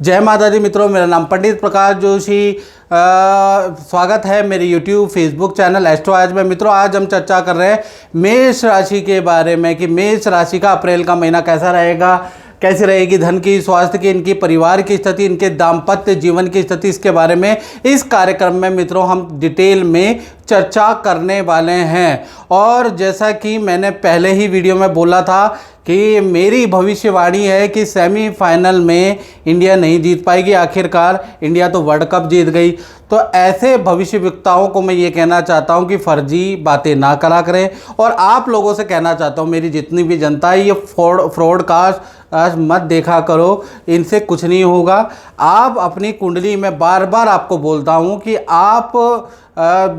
जय माता दी मित्रों, मेरा नाम पंडित प्रकाश जोशी। स्वागत है मेरे YouTube फेसबुक चैनल एस्ट्रो आज में। मित्रों, आज हम चर्चा कर रहे हैं मेष राशि के बारे में कि मेष राशि का अप्रैल का महीना कैसा रहेगा, कैसी रहेगी धन की, स्वास्थ्य की, इनकी परिवार की स्थिति, इनके दाम्पत्य जीवन की स्थिति। इसके बारे में इस कार्यक्रम में मित्रों हम डिटेल में चर्चा करने वाले हैं। और जैसा कि मैंने पहले ही वीडियो में बोला था कि मेरी भविष्यवाणी है कि सेमीफाइनल में इंडिया नहीं जीत पाएगी। आखिरकार इंडिया तो वर्ल्ड कप जीत गई। तो ऐसे भविष्यवक्ताओं को मैं ये कहना चाहता हूँ कि फर्जी बातें ना करा करें। और आप लोगों से कहना चाहता हूँ, मेरी जितनी भी जनता है, ये फ्रॉडकास्ट आज मत देखा करो, इनसे कुछ नहीं होगा। आप अपनी कुंडली में बार बार आपको बोलता हूँ कि आप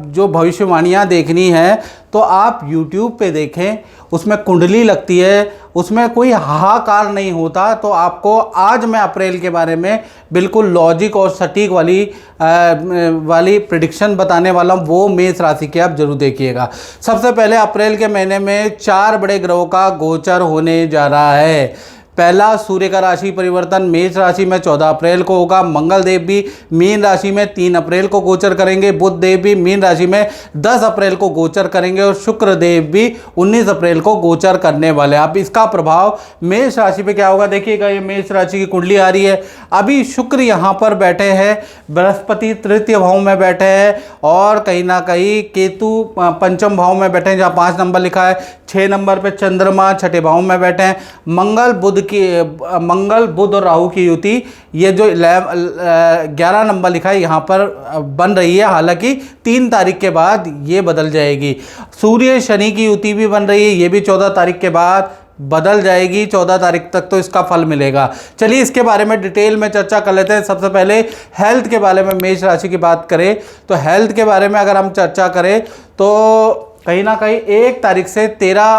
जो भविष्यवाणियाँ देखनी है तो आप YouTube पे देखें, उसमें कुंडली लगती है, उसमें कोई हाहाकार नहीं होता। तो आपको आज मैं अप्रैल के बारे में बिल्कुल लॉजिक और सटीक वाली प्रिडिक्शन बताने वाला हूँ, वो मेष राशि के आप जरूर देखिएगा। सबसे पहले अप्रैल के महीने में 4 बड़े ग्रहों का गोचर होने जा रहा है। पहला, सूर्य का राशि परिवर्तन मेष राशि में 14 अप्रैल को होगा। मंगल देव भी मीन राशि में 3 अप्रैल को गोचर करेंगे। बुध देव भी मीन राशि में 10 अप्रैल को गोचर करेंगे और शुक्र देव भी 19 अप्रैल को गोचर करने वाले हैं। अब इसका प्रभाव मेष राशि पे क्या होगा देखिएगा। ये मेष राशि की कुंडली आ रही है। अभी शुक्र यहाँ पर बैठे हैं, बृहस्पति तृतीय भाव में बैठे हैं और कहीं ना कहीं केतु पंचम भाव में बैठे हैं, जहाँ 5 नंबर लिखा है। 6 नंबर पे चंद्रमा छठे भाव में बैठे हैं। मंगल बुध और राहु की युति, ये जो 11 नंबर लिखा है यहाँ पर बन रही है। हालांकि 3 तारीख के बाद ये बदल जाएगी। सूर्य शनि की युति भी बन रही है, ये भी 14 तारीख के बाद बदल जाएगी। 14 तारीख तक तो इसका फल मिलेगा। चलिए इसके बारे में डिटेल में चर्चा कर लेते हैं। सबसे पहले हेल्थ के बारे में मेष राशि की बात करें तो हेल्थ के बारे में अगर हम चर्चा करें तो कहीं ना कहीं 1 तारीख से 13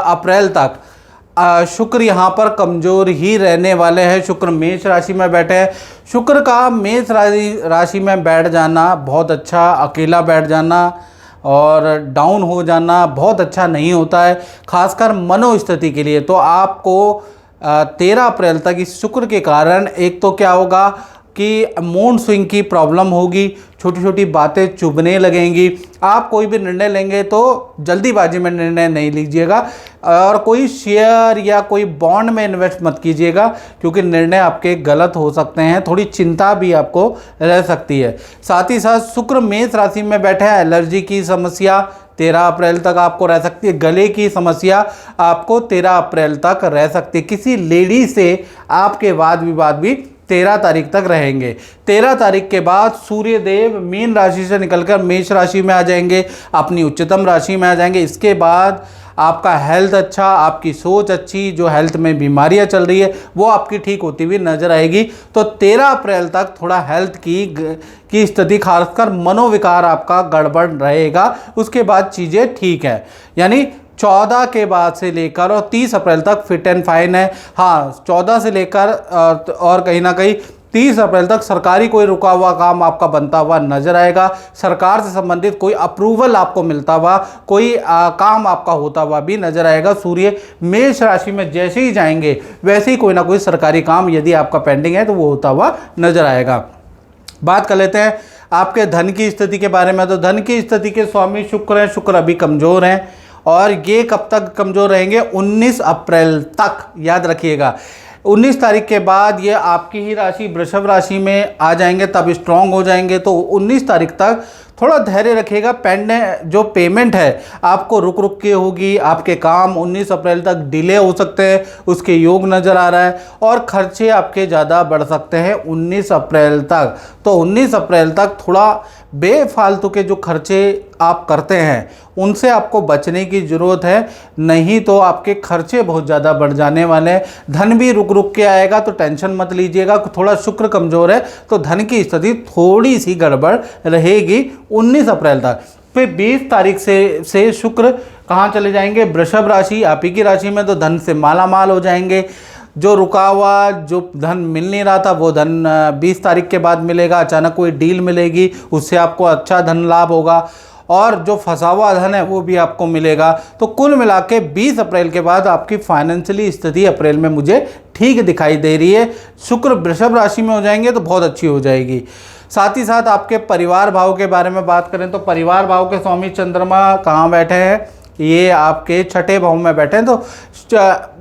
अप्रैल तक शुक्र यहाँ पर कमज़ोर ही रहने वाले हैं। शुक्र मेष राशि में बैठे हैं। शुक्र का मेष राशि में बैठ जाना बहुत अच्छा, अकेला बैठ जाना और डाउन हो जाना बहुत अच्छा नहीं होता है, खासकर मनोस्थिति के लिए। तो आपको 13 अप्रैल तक इस शुक्र के कारण एक तो क्या होगा कि मूड स्विंग की प्रॉब्लम होगी, छोटी छोटी बातें चुभने लगेंगी। आप कोई भी निर्णय लेंगे तो जल्दीबाजी में निर्णय नहीं लीजिएगा और कोई शेयर या कोई बॉन्ड में इन्वेस्ट मत कीजिएगा, क्योंकि निर्णय आपके गलत हो सकते हैं। थोड़ी चिंता भी आपको रह सकती है। साथ ही साथ शुक्र मेष राशि में बैठे हैं। एलर्जी की समस्या 13 अप्रैल तक आपको रह सकती है। गले की समस्या आपको 13 अप्रैल तक रह सकती है। किसी लेडी से आपके वाद विवाद भी 13 तारीख तक रहेंगे। 13 तारीख के बाद सूर्य देव मीन राशि से निकलकर मेष राशि में आ जाएंगे, अपनी उच्चतम राशि में आ जाएंगे। इसके बाद आपका हेल्थ अच्छा, आपकी सोच अच्छी, जो हेल्थ में बीमारियां चल रही है वो आपकी ठीक होती हुई नजर आएगी। तो 13 अप्रैल तक थोड़ा हेल्थ की स्थिति, खासकर मनोविकार आपका गड़बड़ रहेगा। उसके बाद चीज़ें ठीक है, यानी 14 के बाद से लेकर और 30 अप्रैल तक फिट एंड फाइन है। हाँ, 14 से लेकर और कहीं ना कहीं 30 अप्रैल तक सरकारी कोई रुका हुआ काम आपका बनता हुआ नजर आएगा। सरकार से संबंधित कोई अप्रूवल आपको मिलता हुआ, कोई काम आपका होता हुआ भी नजर आएगा। सूर्य मेष राशि में जैसे ही जाएंगे वैसे ही कोई ना कोई सरकारी काम यदि आपका पेंडिंग है तो वो होता हुआ नजर आएगा। बात कर लेते हैं आपके धन की स्थिति के बारे में। तो धन की स्थिति के स्वामी शुक्र हैं। शुक्र अभी कमज़ोर हैं और ये कब तक कमज़ोर रहेंगे? 19 अप्रैल तक, याद रखिएगा। 19 तारीख के बाद ये आपकी ही राशि वृषभ राशि में आ जाएंगे, तब स्ट्रांग हो जाएंगे। तो 19 तारीख तक थोड़ा धैर्य रखिएगा। जो पेमेंट है आपको रुक रुक के होगी। आपके काम 19 अप्रैल तक डिले हो सकते हैं, उसके योग नज़र आ रहा है। और खर्चे आपके ज़्यादा बढ़ सकते हैं 19 अप्रैल तक। तो 19 अप्रैल तक थोड़ा बेफालतू के जो खर्चे आप करते हैं उनसे आपको बचने की ज़रूरत है, नहीं तो आपके खर्चे बहुत ज़्यादा बढ़ जाने वाले हैं। धन भी रुक रुक के आएगा, तो टेंशन मत लीजिएगा। थोड़ा शुक्र कमज़ोर है तो धन की स्थिति थोड़ी सी गड़बड़ रहेगी 19 अप्रैल तक। फिर 20 तारीख से शुक्र कहाँ चले जाएंगे? वृषभ राशि, आप ही की राशि में। तो धन से माला माल हो जाएंगे। जो रुका हुआ जो धन मिल नहीं रहा था वो धन 20 तारीख के बाद मिलेगा। अचानक कोई डील मिलेगी, उससे आपको अच्छा धन लाभ होगा। और जो फंसा हुआ धन है वो भी आपको मिलेगा। तो कुल मिला के 20 अप्रैल के बाद आपकी फाइनेंशियली स्थिति अप्रैल में मुझे ठीक दिखाई दे रही है। शुक्र वृषभ राशि में हो जाएंगे तो बहुत अच्छी हो जाएगी। साथ ही साथ आपके परिवार भाव के बारे में बात करें तो परिवार भाव के स्वामी चंद्रमा कहाँ बैठे हैं, ये आपके छठे भाव में बैठे हैं। तो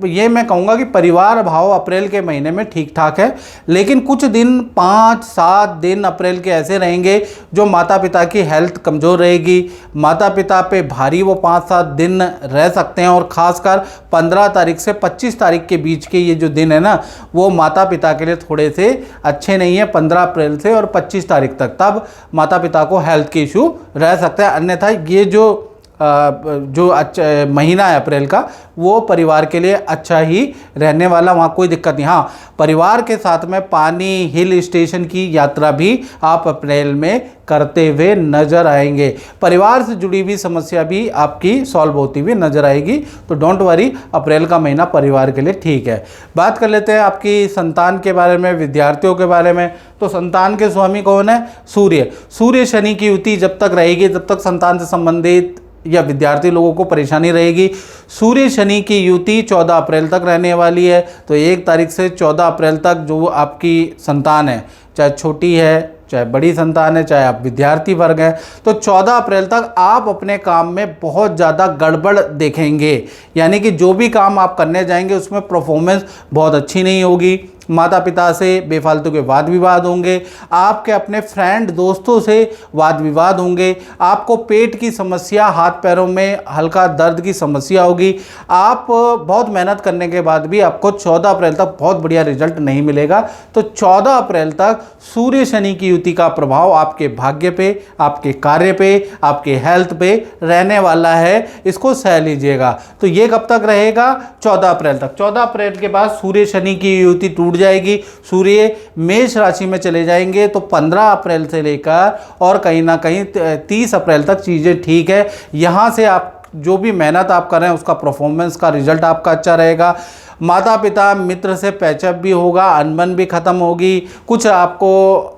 ये मैं कहूँगा कि परिवार भाव अप्रैल के महीने में ठीक ठाक है, लेकिन कुछ दिन 5-7 दिन अप्रैल के ऐसे रहेंगे जो माता पिता की हेल्थ कमज़ोर रहेगी, माता पिता पे भारी वो 5-7 दिन रह सकते हैं। और ख़ासकर 15 तारीख से 25 तारीख के बीच के ये जो दिन है ना, वो माता पिता के लिए थोड़े से अच्छे नहीं है। 15 अप्रैल से और 25 तारीख तक तब माता पिता को हेल्थ के इशू रह सकते हैं। अन्यथा ये जो अच्छा महीना है अप्रैल का, वो परिवार के लिए अच्छा ही रहने वाला, वहाँ कोई दिक्कत नहीं। हाँ, परिवार के साथ में पानी हिल स्टेशन की यात्रा भी आप अप्रैल में करते हुए नज़र आएंगे। परिवार से जुड़ी हुई समस्या भी आपकी सॉल्व होती हुई नज़र आएगी। तो डोंट वरी, अप्रैल का महीना परिवार के लिए ठीक है। बात कर लेते हैं आपकी संतान के बारे में, विद्यार्थियों के बारे में। तो संतान के स्वामी कौन है? सूर्य शनि की युति जब तक रहेगी तब तक संतान से संबंधित या विद्यार्थी लोगों को परेशानी रहेगी। सूर्य शनि की युति 14 अप्रैल तक रहने वाली है। तो 1 तारीख से 14 अप्रैल तक जो आपकी संतान है, चाहे छोटी है चाहे बड़ी संतान है, चाहे आप विद्यार्थी वर्ग हैं, तो 14 अप्रैल तक आप अपने काम में बहुत ज़्यादा गड़बड़ देखेंगे। यानी कि जो भी काम आप करने जाएंगे उसमें परफॉर्मेंस बहुत अच्छी नहीं होगी। माता पिता से बेफालतू के वाद विवाद होंगे, आपके अपने फ्रेंड दोस्तों से वाद विवाद होंगे, आपको पेट की समस्या, हाथ पैरों में हल्का दर्द की समस्या होगी। आप बहुत मेहनत करने के बाद भी आपको 14 अप्रैल तक बहुत बढ़िया रिजल्ट नहीं मिलेगा। तो 14 अप्रैल तक सूर्य शनि की युति का प्रभाव आपके भाग्य पे, आपके कार्य पे, आपके हेल्थ पे रहने वाला है। इसको सह लीजिएगा। तो ये कब तक रहेगा? 14 अप्रैल तक। 14 अप्रैल के बाद सूर्य शनि की युति टूट जाएगी, सूर्य मेष राशि में चले जाएंगे। तो 15 अप्रैल से लेकर और कहीं ना कहीं 30 अप्रैल तक चीज़ें ठीक है। यहाँ से आप जो भी मेहनत आप कर रहे हैं उसका परफॉर्मेंस का रिजल्ट आपका अच्छा रहेगा। माता पिता मित्र से पैचअप भी होगा, अनबन भी खत्म होगी। कुछ आपको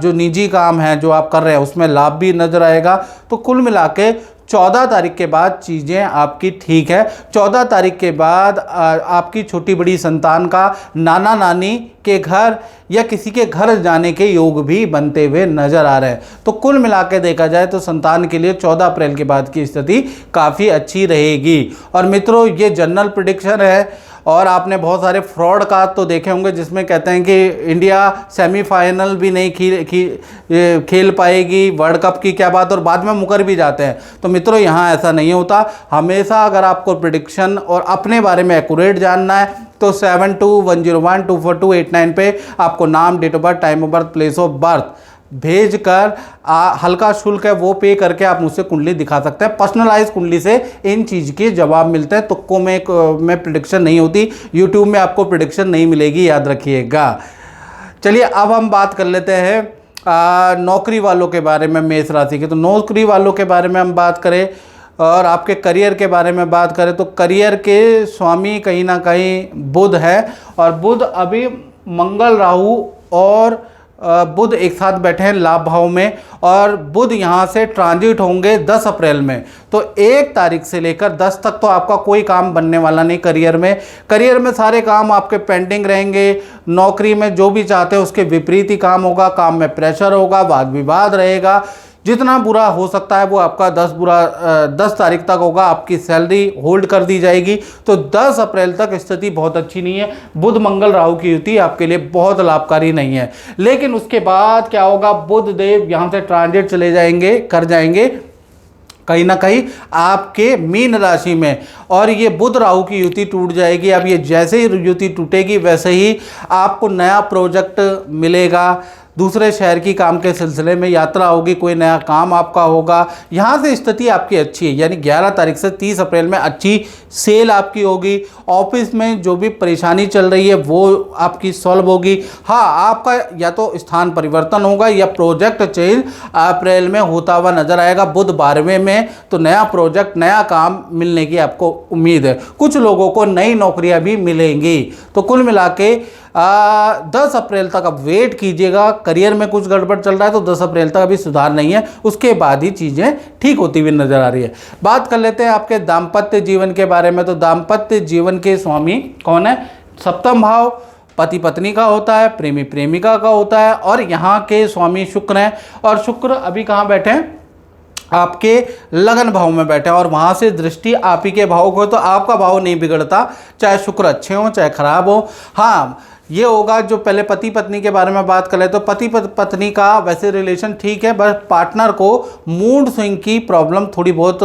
जो निजी काम है जो आप कर रहे हैं उसमें लाभ भी नजर आएगा। तो कुल मिला के 14 तारीख के बाद चीज़ें आपकी ठीक है। 14 तारीख के बाद आपकी छोटी बड़ी संतान का नाना नानी के घर या किसी के घर जाने के योग भी बनते हुए नजर आ रहे हैं। तो कुल मिला के देखा जाए तो संतान के लिए 14 अप्रैल के बाद की स्थिति काफ़ी अच्छी रहेगी। और मित्रों, ये जनरल प्रेडिक्शन है और आपने बहुत सारे फ्रॉड का तो देखे होंगे जिसमें कहते हैं कि इंडिया सेमीफाइनल भी नहीं खेल पाएगी, वर्ल्ड कप की क्या बात, और बाद में मुकर भी जाते हैं। तो मित्रों, यहाँ ऐसा नहीं होता। हमेशा अगर आपको प्रेडिक्शन और अपने बारे में एक्यूरेट जानना है तो 7210124289 पे आपको नाम, date of birth, time of birth, place of birth भेज कर हल्का शुल्क है वो पे करके आप मुझसे कुंडली दिखा सकते हैं। पर्सनलाइज कुंडली से इन चीज़ के जवाब मिलते हैं। तुक्कों में प्रेडिक्शन नहीं होती। यूट्यूब में आपको प्रेडिक्शन नहीं मिलेगी, याद रखिएगा। चलिए अब हम बात कर लेते हैं नौकरी वालों के बारे में, मेष राशि के। तो नौकरी वालों के बारे में हम बात करें और आपके करियर के बारे में बात करें तो करियर के स्वामी कहीं ना कहीं बुध है। और बुध अभी मंगल, राहु और बुध एक साथ बैठे हैं लाभ भाव में। और बुध यहाँ से ट्रांजिट होंगे 10 अप्रैल में। तो 1 तारीख से लेकर 10 तक तो आपका कोई काम बनने वाला नहीं करियर में सारे काम आपके पेंडिंग रहेंगे। नौकरी में जो भी चाहते हैं उसके विपरीत ही काम होगा, काम में प्रेशर होगा, वाद विवाद रहेगा। जितना बुरा हो सकता है वो आपका 10 तारीख तक होगा। आपकी सैलरी होल्ड कर दी जाएगी। तो 10 अप्रैल तक स्थिति बहुत अच्छी नहीं है। बुध मंगल राहु की युति आपके लिए बहुत लाभकारी नहीं है। लेकिन उसके बाद क्या होगा? बुध देव यहाँ से ट्रांजिट चले जाएंगे, कर जाएंगे कहीं ना कहीं आपके मीन राशि में। और ये बुध राहु की युति टूट जाएगी। अब ये जैसे ही युति टूटेगी वैसे ही आपको नया प्रोजेक्ट मिलेगा, दूसरे शहर की काम के सिलसिले में यात्रा होगी, कोई नया काम आपका होगा। यहाँ से स्थिति आपकी अच्छी है। यानी 11 तारीख से 30 अप्रैल में अच्छी सेल आपकी होगी। ऑफिस में जो भी परेशानी चल रही है वो आपकी सॉल्व होगी। हाँ, आपका या तो स्थान परिवर्तन होगा या प्रोजेक्ट चेंज अप्रैल में होता हुआ नजर आएगा। बुध 12वें में, तो नया प्रोजेक्ट, नया काम मिलने की आपको उम्मीद है। कुछ लोगों को नई नौकरियां भी मिलेंगी। तो कुल मिला के 10 अप्रैल तक अब वेट कीजिएगा। करियर में कुछ गड़बड़ चल रहा है तो 10 अप्रैल तक अभी सुधार नहीं है, उसके बाद ही चीज़ें ठीक होती हुई नजर आ रही है। बात कर लेते हैं आपके दाम्पत्य जीवन के बारे में। तो दाम्पत्य जीवन के स्वामी कौन है? सप्तम भाव पति पत्नी का होता है, प्रेमी प्रेमिका का होता है, और यहाँ के स्वामी शुक्र हैं। और शुक्र अभी कहाँ बैठे हैं? आपके लगन भाव में बैठे हैं, और वहाँ से दृष्टि आप ही के भाव को, तो आपका भाव नहीं बिगड़ता, चाहे शुक्र अच्छे हों चाहे खराब हो। हाँ, ये होगा जो पहले पति पत्नी के बारे में बात करें तो पति पत्नी का वैसे रिलेशन ठीक है, बस पार्टनर को मूड स्विंग की प्रॉब्लम थोड़ी बहुत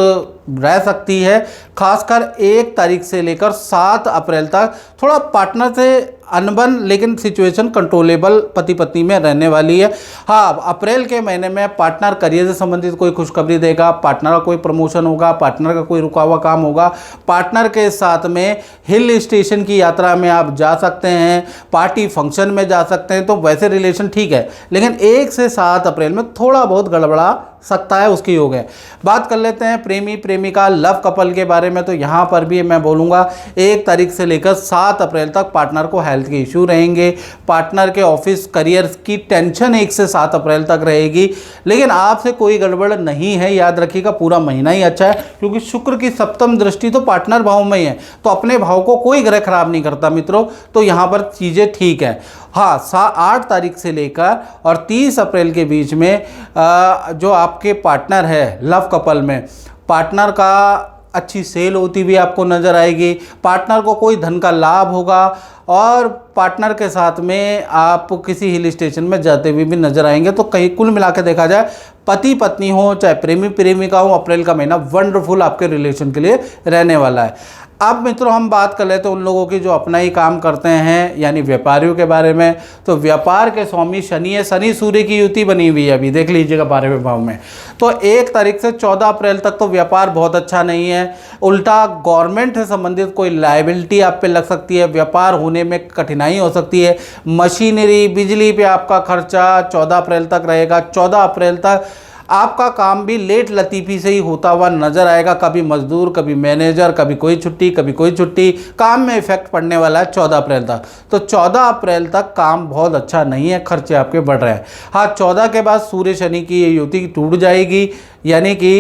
रह सकती है। खासकर 1 तारीख से लेकर 7 अप्रैल तक थोड़ा पार्टनर से अनबन, लेकिन सिचुएशन कंट्रोलेबल पति पत्नी में रहने वाली है। हाँ, अप्रैल के महीने में पार्टनर करियर से संबंधित कोई खुशखबरी देगा, पार्टनर का कोई प्रमोशन होगा, पार्टनर का कोई रुका हुआ काम होगा, पार्टनर के साथ में हिल स्टेशन की यात्रा में आप जा सकते हैं, पार्टी फंक्शन में जा सकते हैं, तो वैसे रिलेशन ठीक है। लेकिन 1 से 7 अप्रैल में थोड़ा बहुत गड़बड़ा सकता है, उसकी योग है। बात कर लेते हैं प्रेमी प्रेमिका लव कपल के बारे में। तो यहाँ पर भी मैं बोलूँगा 1 तारीख से लेकर 7 अप्रैल तक पार्टनर को हेल्थ के इशू रहेंगे, पार्टनर के ऑफिस करियर की टेंशन 1 से 7 अप्रैल तक रहेगी। लेकिन आपसे कोई गड़बड़ नहीं है, याद रखिएगा, पूरा महीना ही अच्छा है, क्योंकि शुक्र की सप्तम दृष्टि तो पार्टनर भाव में ही है, तो अपने भाव को कोई ग्रह खराब नहीं करता मित्रों, तो यहाँ पर चीज़ें ठीक है। हाँ, 8 तारीख से लेकर और 30 अप्रैल के बीच में जो आपके पार्टनर है लव कपल में, पार्टनर का अच्छी सेल होती हुई आपको नज़र आएगी, पार्टनर को कोई धन का लाभ होगा, और पार्टनर के साथ में आप किसी हिल स्टेशन में जाते हुए भी नजर आएंगे। तो कहीं कुल मिला के देखा जाए, पति पत्नी हो चाहे प्रेमी प्रेमिका हो, अप्रैल का महीना वंडरफुल आपके रिलेशन के लिए रहने वाला है। अब मित्रों हम बात कर लेते हैं उन लोगों की जो अपना ही काम करते हैं, यानी व्यापारियों के बारे में। तो व्यापार के स्वामी शनि है, शनि सूर्य की युति बनी हुई है, अभी देख लीजिएगा 12वें भाव में। तो 1 तारीख से 14 अप्रैल तक तो व्यापार बहुत अच्छा नहीं है, उल्टा गवर्नमेंट से संबंधित कोई लायबिलिटी आप पे लग सकती है, व्यापार होने में कठिनाई हो सकती है, मशीनरी बिजली पे आपका खर्चा 14 अप्रैल तक रहेगा। 14 अप्रैल तक आपका काम भी लेट लतीफ़ी से ही होता हुआ नजर आएगा, कभी मजदूर कभी मैनेजर, कभी कोई छुट्टी कभी कोई छुट्टी, काम में इफेक्ट पड़ने वाला है 14 अप्रैल तक। तो 14 अप्रैल तक काम बहुत अच्छा नहीं है, खर्चे आपके बढ़ रहे हैं। हाँ, 14 के बाद सूर्य शनि की ये युति टूट जाएगी, यानी कि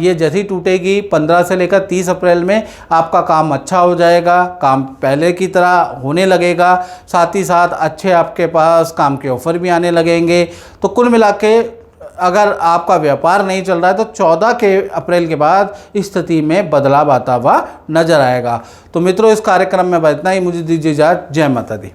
ये जैसी टूटेगी 15 से लेकर 30 अप्रैल में आपका काम अच्छा हो जाएगा, काम पहले की तरह होने लगेगा, साथ ही साथ अच्छे आपके पास काम के ऑफर भी आने लगेंगे। तो कुल मिला के अगर आपका व्यापार नहीं चल रहा है तो 14 के अप्रैल के बाद स्थिति में बदलाव आता हुआ नजर आएगा। तो मित्रों इस कार्यक्रम में इतना ही, मुझे दीजिए इजाज़त। जय माता दी।